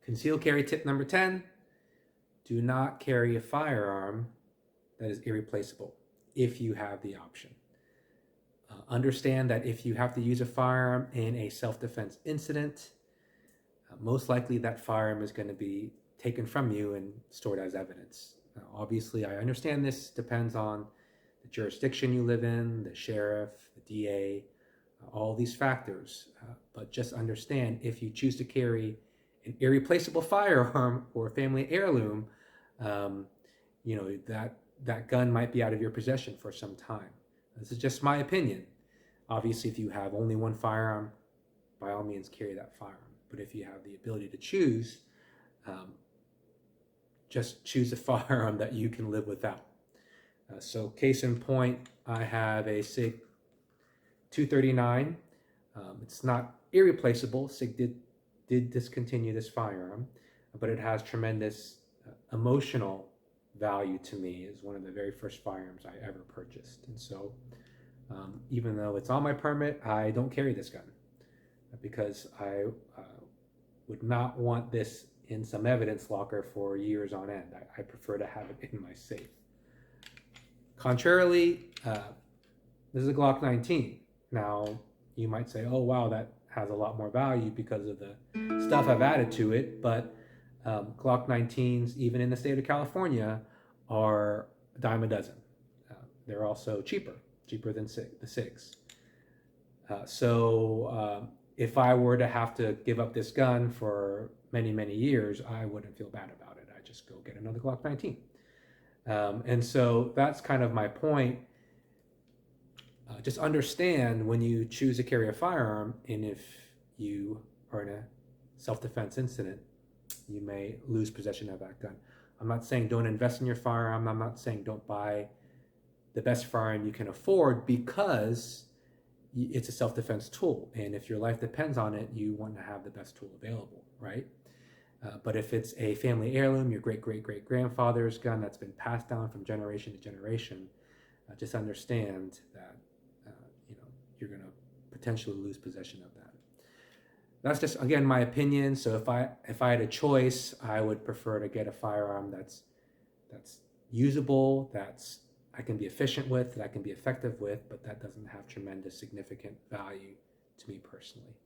Concealed carry tip number 10, do not carry a firearm that is irreplaceable if you have the option. Understand that if you have to use a firearm in a self-defense incident, most likely that firearm is going to be taken from you and stored as evidence. Obviously, I understand this depends on the jurisdiction you live in, the sheriff, the DA, all these factors. But just understand, if you choose to carry an irreplaceable firearm or a family heirloom, that gun might be out of your possession for some time. This is just my opinion. Obviously, if you have only one firearm, by all means carry that firearm. But if you have the ability to choose, just choose a firearm that you can live without. So case in point, I have a SIG 239. It's not irreplaceable. SIG did discontinue this firearm, but it has tremendous emotional value to me. It's one of the very first firearms I ever purchased. And so even though it's on my permit, I don't carry this gun because I would not want this in some evidence locker for years on end. I prefer to have it in my safe. Contrarily, this is a Glock 19. Now, you might say, oh wow, that has a lot more value because of the stuff I've added to it, but Glock 19s, even in the state of California, are a dime a dozen. They're also cheaper than the SIGs. So if I were to have to give up this gun for many, many years, I wouldn't feel bad about it. I'd just go get another Glock 19. And so that's kind of my point. Just understand when you choose to carry a firearm, and if you are in a self-defense incident, you may lose possession of that gun. I'm not saying don't invest in your firearm. I'm not saying don't buy the best firearm you can afford, because it's a self-defense tool. And if your life depends on it, you want to have the best tool available, right? But if it's a family heirloom, your great-great-great-grandfather's gun that's been passed down from generation to generation, just understand that you're going to potentially lose possession of that. That's just, again, my opinion. So if I had a choice, I would prefer to get a firearm that's usable, I can be efficient with, that I can be effective with, but that doesn't have tremendous significant value to me personally.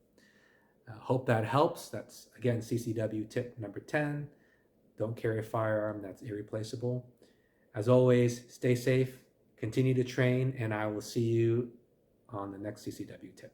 Hope that helps. That's, again, CCW tip number 10. Don't carry a firearm that's irreplaceable. As always, stay safe, continue to train, and I will see you on the next CCW tip.